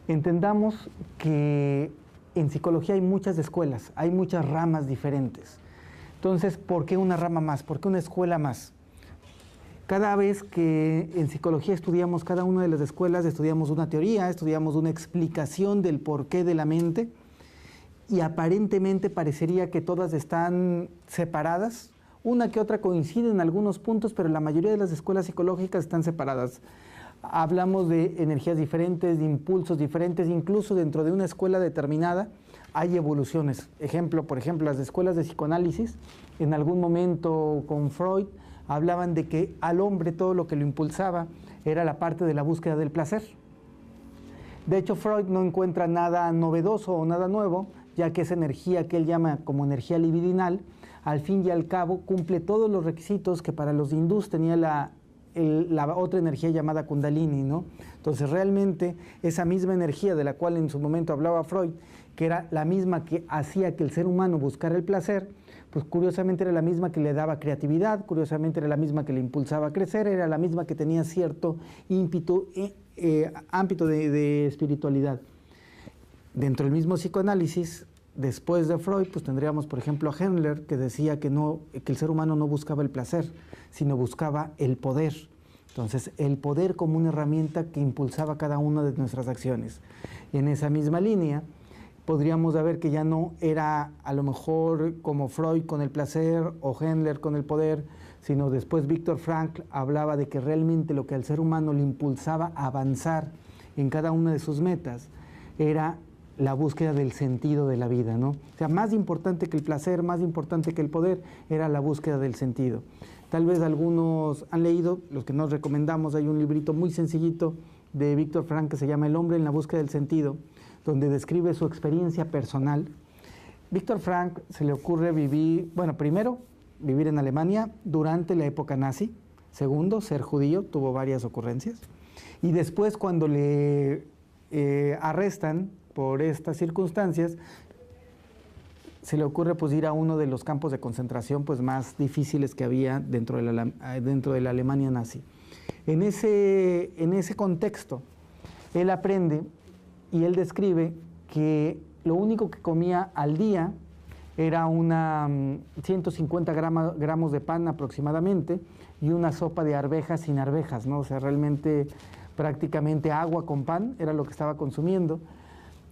Entendamos que en psicología hay muchas escuelas, hay muchas ramas diferentes. Entonces, ¿por qué una rama más? ¿Por qué una escuela más? Cada vez que en psicología estudiamos cada una de las escuelas, estudiamos una teoría, estudiamos una explicación del porqué de la mente, y aparentemente parecería que todas están separadas. Una que otra coincide en algunos puntos, pero la mayoría de las escuelas psicológicas están separadas. Hablamos de energías diferentes, de impulsos diferentes, incluso dentro de una escuela determinada hay evoluciones. Por ejemplo, las escuelas de psicoanálisis, en algún momento con Freud, hablaban de que al hombre todo lo que lo impulsaba era la parte de la búsqueda del placer. De hecho, Freud no encuentra nada novedoso o nada nuevo, ya que esa energía que él llama como energía libidinal, al fin y al cabo cumple todos los requisitos que para los hindús tenía la otra energía llamada Kundalini, ¿no? Entonces realmente esa misma energía de la cual en su momento hablaba Freud, que era la misma que hacía que el ser humano buscara el placer, pues curiosamente era la misma que le daba creatividad, curiosamente era la misma que le impulsaba a crecer, era la misma que tenía cierto ímpetu, ámbito de espiritualidad. Dentro del mismo psicoanálisis, después de Freud, pues tendríamos, por ejemplo, a Handler, que decía que el ser humano no buscaba el placer, sino buscaba el poder. Entonces, el poder como una herramienta que impulsaba cada una de nuestras acciones. Y en esa misma línea, podríamos ver que ya no era a lo mejor como Freud con el placer o Handler con el poder, sino después Viktor Frankl hablaba de que realmente lo que al ser humano le impulsaba a avanzar en cada una de sus metas era la búsqueda del sentido de la vida, ¿no? O sea, más importante que el placer, más importante que el poder, era la búsqueda del sentido. Tal vez algunos han leído, los que nos recomendamos, hay un librito muy sencillito de Viktor Frankl que se llama El hombre en la búsqueda del sentido, donde describe su experiencia personal. Viktor Frankl se le ocurre primero, vivir en Alemania durante la época nazi. Segundo, ser judío, tuvo varias ocurrencias. Y después, cuando le arrestan por estas circunstancias, se le ocurre pues ir a uno de los campos de concentración pues más difíciles que había dentro de la Alemania nazi. En ese contexto, él aprende y él describe que lo único que comía al día era 150 gramos de pan aproximadamente y una sopa de arvejas sin arvejas, ¿no? O sea, realmente prácticamente agua con pan era lo que estaba consumiendo.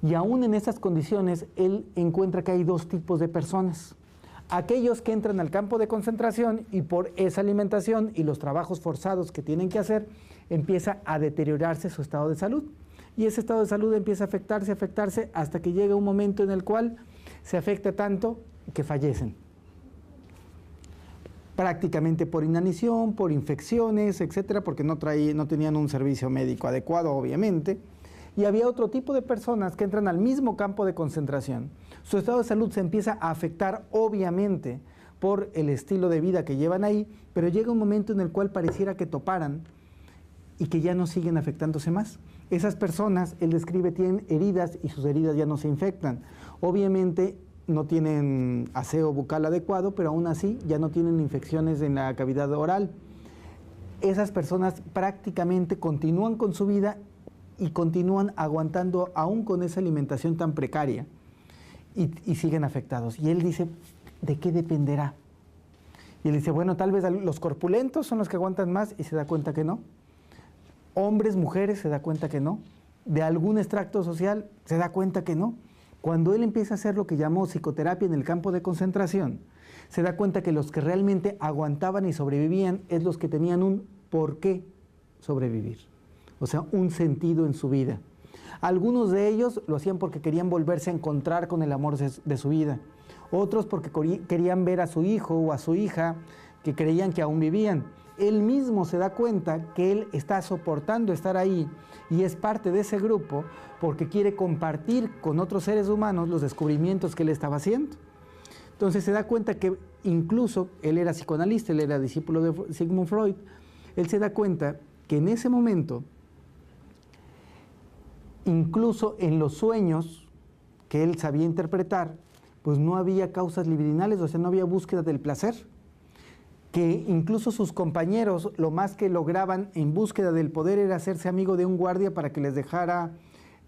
Y aún en esas condiciones, él encuentra que hay dos tipos de personas. Aquellos que entran al campo de concentración y por esa alimentación y los trabajos forzados que tienen que hacer, empieza a deteriorarse su estado de salud. Y ese estado de salud empieza a afectarse, hasta que llega un momento en el cual se afecta tanto que fallecen. Prácticamente por inanición, por infecciones, etcétera, porque no tenían un servicio médico adecuado, obviamente. Y había otro tipo de personas que entran al mismo campo de concentración. Su estado de salud se empieza a afectar, obviamente, por el estilo de vida que llevan ahí, pero llega un momento en el cual pareciera que toparan y que ya no siguen afectándose más. Esas personas, él describe, tienen heridas y sus heridas ya no se infectan. Obviamente no tienen aseo bucal adecuado, pero aún así ya no tienen infecciones en la cavidad oral. Esas personas prácticamente continúan con su vida y continúan aguantando aún con esa alimentación tan precaria y siguen afectados. Y él dice, ¿de qué dependerá? Y él dice, bueno, tal vez los corpulentos son los que aguantan más, y se da cuenta que no. Hombres, mujeres, se da cuenta que no. De algún extracto social, se da cuenta que no. Cuando él empieza a hacer lo que llamó psicoterapia en el campo de concentración, se da cuenta que los que realmente aguantaban y sobrevivían es los que tenían un por qué sobrevivir. O sea, un sentido en su vida. Algunos de ellos lo hacían porque querían volverse a encontrar con el amor de su vida. Otros porque querían ver a su hijo o a su hija que creían que aún vivían. Él mismo se da cuenta que él está soportando estar ahí y es parte de ese grupo porque quiere compartir con otros seres humanos los descubrimientos que él estaba haciendo. Entonces se da cuenta que incluso él era psicoanalista, él era discípulo de Sigmund Freud, él se da cuenta que en ese momento, incluso en los sueños que él sabía interpretar, pues no había causas libidinales, o sea, no había búsqueda del placer. Que incluso sus compañeros, lo más que lograban en búsqueda del poder era hacerse amigo de un guardia para que les dejara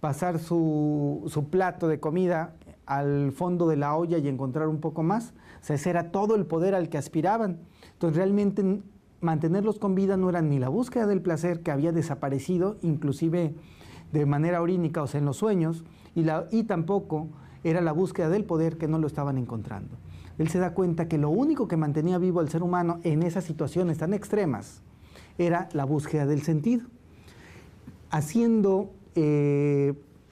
pasar su plato de comida al fondo de la olla y encontrar un poco más. O sea, ese era todo el poder al que aspiraban. Entonces realmente mantenerlos con vida no era ni la búsqueda del placer, que había desaparecido inclusive de manera orínica, o sea, en los sueños, y tampoco era la búsqueda del poder, que no lo estaban encontrando. Él se da cuenta que lo único que mantenía vivo al ser humano en esas situaciones tan extremas era la búsqueda del sentido. Haciendo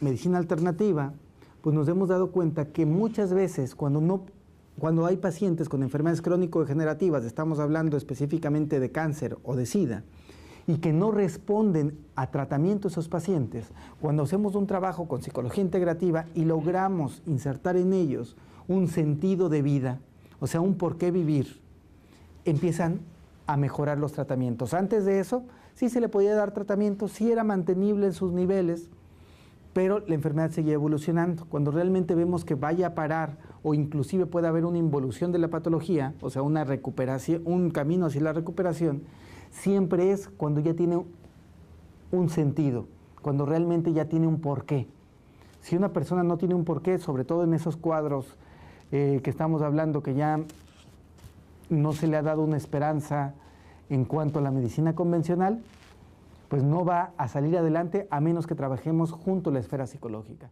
medicina alternativa, pues nos hemos dado cuenta que muchas veces cuando hay pacientes con enfermedades crónico-degenerativas, estamos hablando específicamente de cáncer o de SIDA, y que no responden a tratamiento esos pacientes, cuando hacemos un trabajo con psicología integrativa y logramos insertar en ellos un sentido de vida, o sea, un por qué vivir, empiezan a mejorar los tratamientos. Antes de eso, sí se le podía dar tratamiento, sí era mantenible en sus niveles, pero la enfermedad seguía evolucionando. Cuando realmente vemos que vaya a parar o inclusive puede haber una involución de la patología, o sea, una recuperación, un camino hacia la recuperación, siempre es cuando ya tiene un sentido, cuando realmente ya tiene un porqué. Si una persona no tiene un porqué, sobre todo en esos cuadros que estamos hablando, que ya no se le ha dado una esperanza en cuanto a la medicina convencional, pues no va a salir adelante a menos que trabajemos junto a la esfera psicológica.